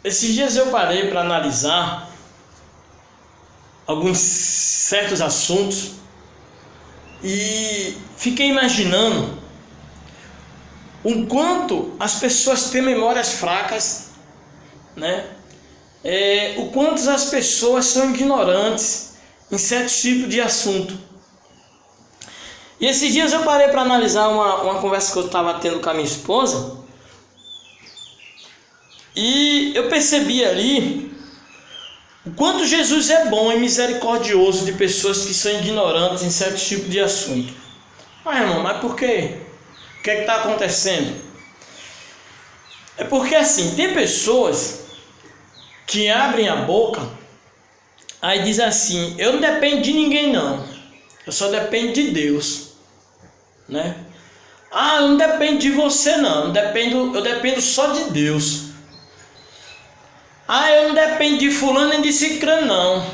Esses dias eu parei para analisar alguns certos assuntos e fiquei imaginando o quanto as pessoas têm memórias fracas, né? O quanto as pessoas são ignorantes em certos tipos de assunto. E esses dias eu parei para analisar uma conversa que eu estava tendo com a minha esposa, e eu percebi ali o quanto Jesus é bom e misericordioso de pessoas que são ignorantes em certos tipos de assunto. Mas irmão, mas por quê? O que é que está acontecendo? É porque assim, tem pessoas que abrem a boca, aí diz assim: eu não dependo de ninguém não, eu só dependo de Deus, né? Ah, eu não dependo de você não, eu dependo só de Deus. Ah, eu não dependo de fulano nem de cicrano não,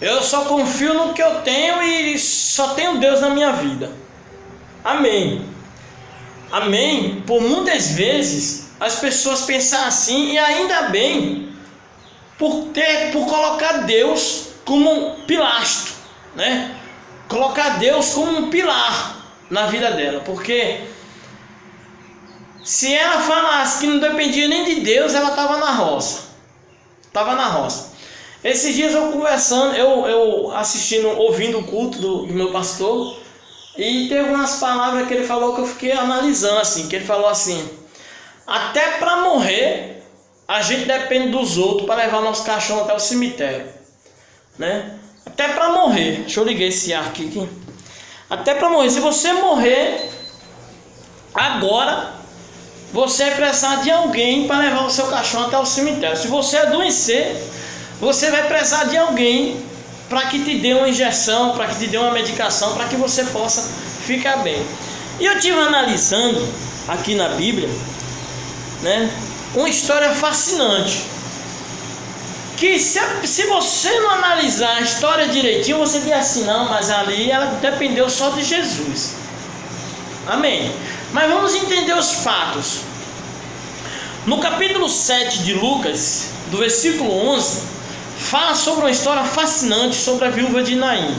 eu só confio no que eu tenho e só tenho Deus na minha vida. Amém. Amém. Por muitas vezes as pessoas pensam assim, e ainda bem, por colocar Deus como um pilastro, né? Colocar Deus como um pilar na vida dela, porque se ela falasse que não dependia nem de Deus, ela estava na roça. Esses dias eu conversando, eu assistindo, ouvindo o culto do meu pastor, e teve umas palavras que ele falou que eu fiquei analisando assim, que ele falou assim: até para morrer a gente depende dos outros para levar nosso caixão até o cemitério, né? Até para morrer. Deixa eu ligar esse ar aqui. Até para morrer. Se você morrer agora, você vai precisar de alguém para levar o seu caixão até o cemitério. Se você adoecer, você vai precisar de alguém para que te dê uma injeção, para que te dê uma medicação, para que você possa ficar bem. E eu estive analisando aqui na Bíblia, né, uma história fascinante, que se você não analisar a história direitinho, você diz assim: não, mas ali ela dependeu só de Jesus. Amém. Mas vamos entender os fatos. No capítulo 7 de Lucas, do versículo 11, fala sobre uma história fascinante sobre a viúva de Naim.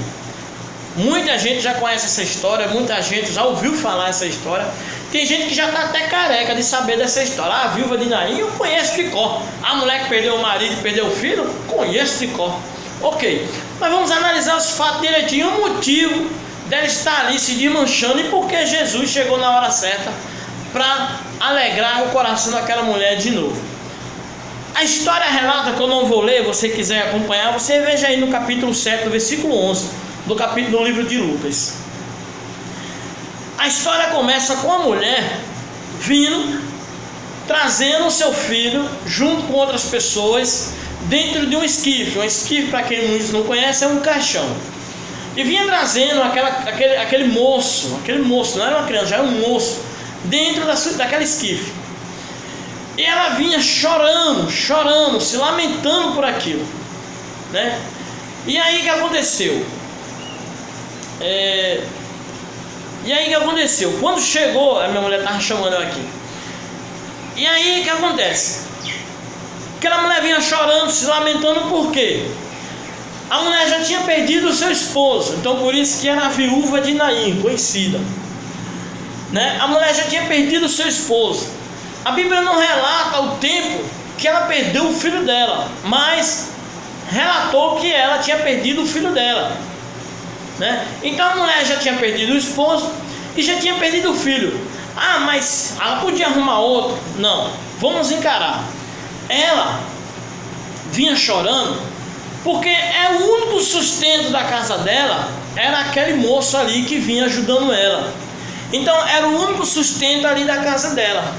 Muita gente já conhece essa história, muita gente já ouviu falar essa história. Tem gente que já está até careca de saber dessa história. A viúva de Naim eu conheço de cor. A mulher que perdeu o marido e perdeu o filho, conheço de cor. Ok, mas vamos analisar os fatos direitinho, o motivo dela estar ali se desmanchando e por que Jesus chegou na hora certa para alegrar o coração daquela mulher de novo. A história relata, que eu não vou ler, você quiser acompanhar, você veja aí no capítulo 7, do versículo 11 do livro de Lucas. A história começa com a mulher vindo, trazendo o seu filho junto com outras pessoas dentro de um esquife. Um esquife, para quem não conhece, é um caixão. E vinha trazendo aquele moço, não era uma criança, já era um moço, dentro daquela esquife. E ela vinha chorando, se lamentando por aquilo, né? E aí o que aconteceu? Quando chegou, a minha mulher estava chamando eu aqui. E aí o que acontece? Aquela mulher vinha chorando, se lamentando, por quê? A mulher já tinha perdido o seu esposo, então por isso que era a viúva de Naim, conhecida, né? A mulher já tinha perdido o seu esposo. A Bíblia não relata o tempo que ela perdeu o filho dela, mas relatou que ela tinha perdido o filho dela, né? Então a mulher já tinha perdido o esposo e já tinha perdido o filho. Ah, mas ela podia arrumar outro? Não, vamos encarar. Ela vinha chorando porque o único sustento da casa dela era aquele moço ali que vinha ajudando ela. Então era o único sustento ali da casa dela,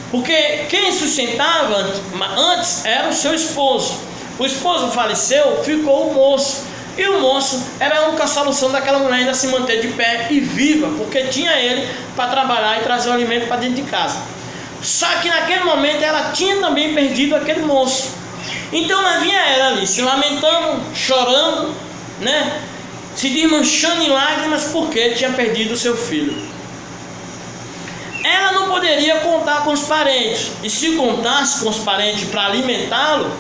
porque quem sustentava antes era o seu esposo. O esposo faleceu, ficou o moço, e o moço era a única solução daquela mulher ainda se manter de pé e viva, porque tinha ele para trabalhar e trazer o alimento para dentro de casa. Só que naquele momento ela tinha também perdido aquele moço. Então havia ela ali se lamentando, chorando, né? Se desmanchando em lágrimas porque tinha perdido o seu filho. Ela não poderia contar com os parentes. E se contasse com os parentes para alimentá-lo,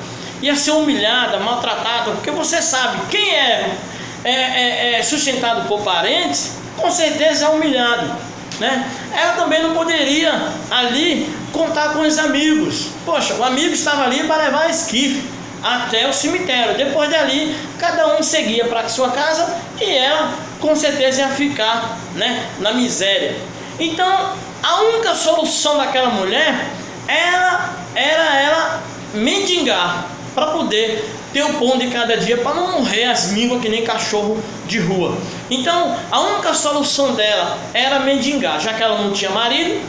ia ser humilhada, maltratada, porque você sabe, quem é sustentado por parentes, com certeza é humilhado, né? Ela também não poderia ali contar com os amigos. Poxa, o amigo estava ali para levar esquife até o cemitério. Depois dali, cada um seguia para sua casa e ela com certeza ia ficar, né, na miséria. Então, a única solução daquela mulher era ela mendigar para poder ter o pão de cada dia, para não morrer as mínguas que nem cachorro de rua. Então, a única solução dela era mendigar, já que ela não tinha marido,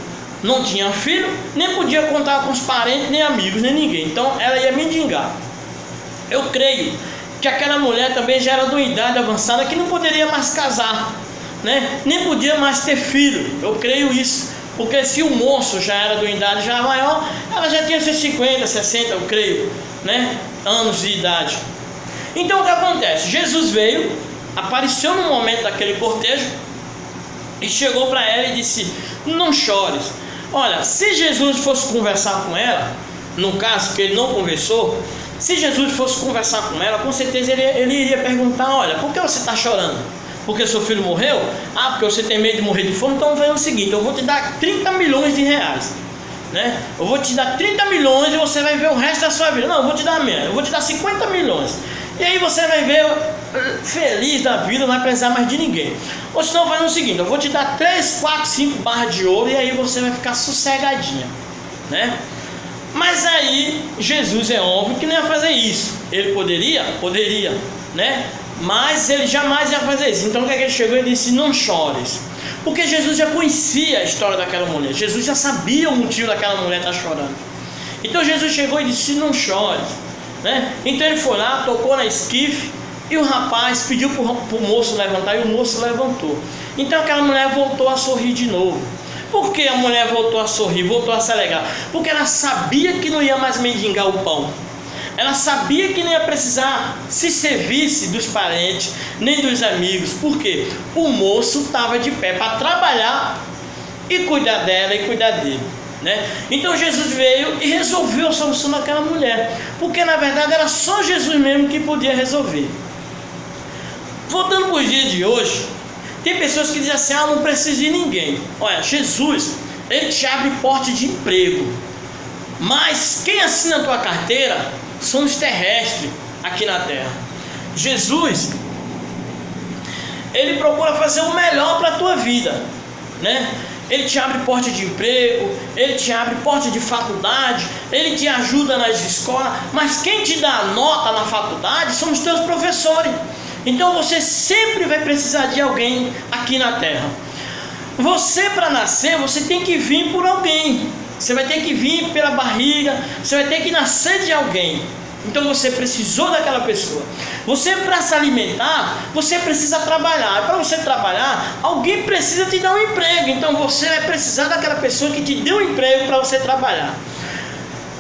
não tinha filho, nem podia contar com os parentes, nem amigos, nem ninguém. Então, ela ia mendigar. Eu creio que aquela mulher também já era de uma idade avançada, que não poderia mais casar, né? Nem podia mais ter filho. Eu creio isso, porque se o moço já era de uma idade já maior, ela já tinha seus 50, 60, eu creio, né, anos de idade. Então o que acontece? Jesus veio, apareceu no momento daquele cortejo e chegou para ela e disse: não chores. Olha, se Jesus fosse conversar com ela, no caso que ele não conversou, se Jesus fosse conversar com ela, com certeza ele iria perguntar: olha, por que você está chorando? Porque seu filho morreu? Ah, porque você tem medo de morrer de fome? Então vem o seguinte, eu vou te dar 30 milhões de reais, né? Eu vou te dar 30 milhões e você vai ver o resto da sua vida. Não, eu vou te dar menos, eu vou te dar 50 milhões. E aí você vai ver feliz da vida, não vai precisar mais de ninguém. Ou senão faz o seguinte, eu vou te dar 3, 4, 5 barras de ouro e aí você vai ficar sossegadinha, né? Mas aí Jesus é óbvio que não ia fazer isso. Ele poderia, né? Mas ele jamais ia fazer isso. Então o que é que ele chegou e disse: não chores. Porque Jesus já conhecia a história daquela mulher. Jesus já sabia o motivo daquela mulher estar chorando. Então Jesus chegou e disse: não chores, né? Então ele foi lá, tocou na esquife e o rapaz pediu para o moço levantar e o moço levantou. Então aquela mulher voltou a sorrir de novo. Por que a mulher voltou a sorrir, voltou a se alegrar? Porque ela sabia que não ia mais mendigar o pão. Ela sabia que não ia precisar se servir dos parentes, nem dos amigos. Por quê? O moço estava de pé para trabalhar e cuidar dela e cuidar dele, né? Então Jesus veio e resolveu a solução daquela mulher. Porque na verdade era só Jesus mesmo que podia resolver. Voltando para os dias de hoje, tem pessoas que dizem assim: ah, não preciso de ninguém. Olha, Jesus, ele te abre porta de emprego. Mas quem assina a tua carteira são os terrestres aqui na terra. Jesus, ele procura fazer o melhor para a tua vida, né? Ele te abre porta de emprego, ele te abre porta de faculdade, ele te ajuda nas escolas, mas quem te dá a nota na faculdade são os teus professores. Então você sempre vai precisar de alguém aqui na terra. Você, para nascer, você tem que vir por alguém. Você vai ter que vir pela barriga, você vai ter que nascer de alguém. Então você precisou daquela pessoa. Você, para se alimentar, você precisa trabalhar. Para você trabalhar, alguém precisa te dar um emprego. Então você vai precisar daquela pessoa que te deu um emprego para você trabalhar.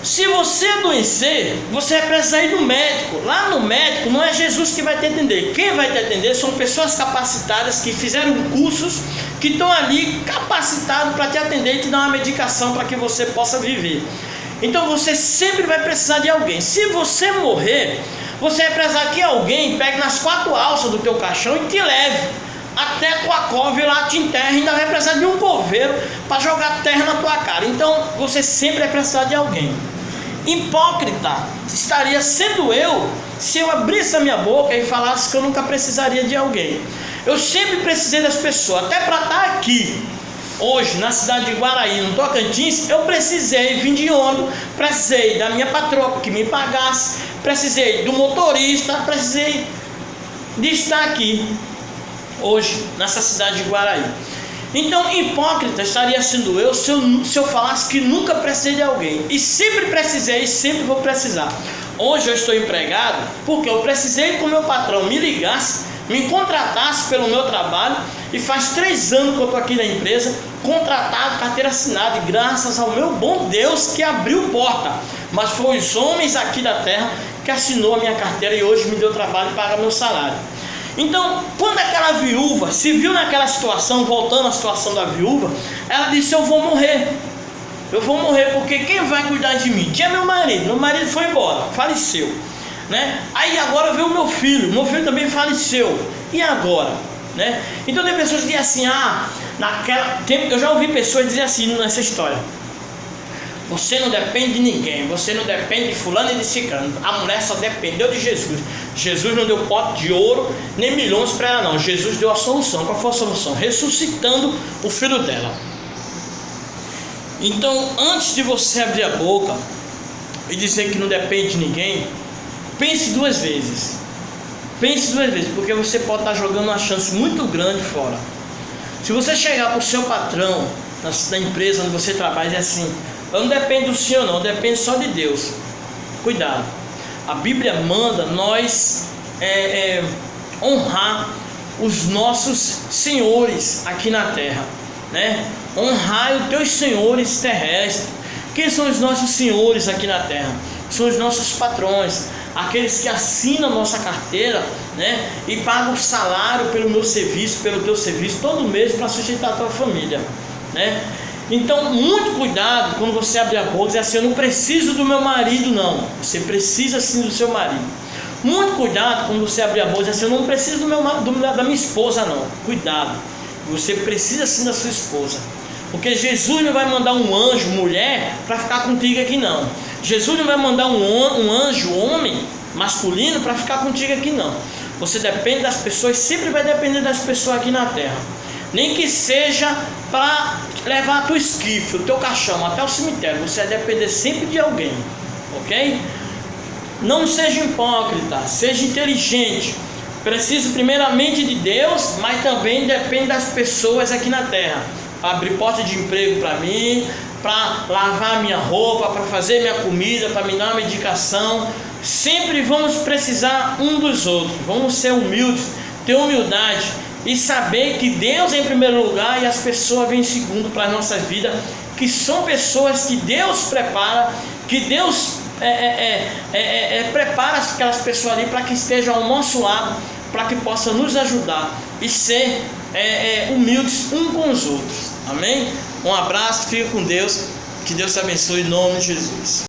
Se você adoecer, você vai precisar ir no médico. Lá no médico não é Jesus que vai te atender. Quem vai te atender são pessoas capacitadas que fizeram cursos, que estão ali capacitados para te atender e te dar uma medicação para que você possa viver. Então você sempre vai precisar de alguém. Se você morrer, você vai precisar que alguém pegue nas 4 alças do teu caixão e te leve até a tua cova e lá te enterre. Ainda vai precisar de um coveiro para jogar terra na tua cara. Então você sempre vai precisar de alguém. Hipócrita estaria sendo eu se eu abrisse a minha boca e falasse que eu nunca precisaria de alguém. Eu sempre precisei das pessoas, até para estar aqui hoje na cidade de Guaraí, no Tocantins. Eu precisei vir de ônibus, precisei da minha patroa que me pagasse, precisei do motorista, precisei de estar aqui hoje nessa cidade de Guaraí. Então hipócrita estaria sendo eu se eu falasse que nunca precisei de alguém. E sempre precisei e sempre vou precisar. Hoje eu estou empregado porque eu precisei que o meu patrão me ligasse, me contratasse pelo meu trabalho. E faz 3 anos que eu estou aqui na empresa, contratado, carteira assinada, e graças ao meu bom Deus que abriu porta. Mas foi os homens aqui da terra que assinou a minha carteira e hoje me deu trabalho e paga meu salário. Então, quando aquela viúva se viu naquela situação, voltando à situação da viúva, ela disse: eu vou morrer. eu vou morrer porque quem vai cuidar de mim? Tinha meu marido foi embora, faleceu, né? Aí agora veio o meu filho também faleceu, e agora, né? Então tem pessoas que dizem assim, eu já ouvi pessoas dizer assim nessa história: você não depende de ninguém, você não depende de fulano e de ciclano, a mulher só dependeu de Jesus. Jesus não deu pote de ouro nem milhões para ela não, Jesus deu a solução. Qual foi a solução? Ressuscitando o filho dela. Então, antes de você abrir a boca e dizer que não depende de ninguém, pense duas vezes, porque você pode estar jogando uma chance muito grande fora. Se você chegar para o seu patrão na empresa onde você trabalha e dizer assim: eu não dependo do senhor não, eu dependo só de Deus. Cuidado, a Bíblia manda nós honrar os nossos senhores aqui na terra, né? Honrar os teus senhores terrestres. Quem são os nossos senhores aqui na terra? São os nossos patrões, aqueles que assinam nossa carteira, né? E pagam o salário pelo meu serviço, pelo teu serviço, todo mês para sustentar a tua família, né? Então, muito cuidado quando você abrir a boca e dizer assim: eu não preciso do meu marido não. Você precisa sim do seu marido. Muito cuidado quando você abrir a boca e dizer assim: eu não preciso da minha esposa não. Cuidado, você precisa sim da sua esposa, porque Jesus não vai mandar um anjo mulher para ficar contigo aqui não. Jesus não vai mandar um anjo homem masculino para ficar contigo aqui não. Você depende das pessoas, sempre vai depender das pessoas aqui na terra, nem que seja para levar a tua esquife, o teu caixão até o cemitério. Você vai depender sempre de alguém, ok? Não seja hipócrita, seja inteligente. Preciso primeiramente de Deus, mas também depende das pessoas aqui na terra, para abrir porta de emprego para mim, para lavar minha roupa, para fazer minha comida, para me dar uma medicação. Sempre vamos precisar um dos outros. Vamos ser humildes, ter humildade e saber que Deus é em primeiro lugar e as pessoas vêm em segundo para a nossa vida, que são pessoas que Deus prepara, que Deus prepara aquelas pessoas ali para que estejam ao nosso lado, para que possam nos ajudar e ser humildes uns com os outros. Amém? Um abraço, fica com Deus, que Deus te abençoe em nome de Jesus.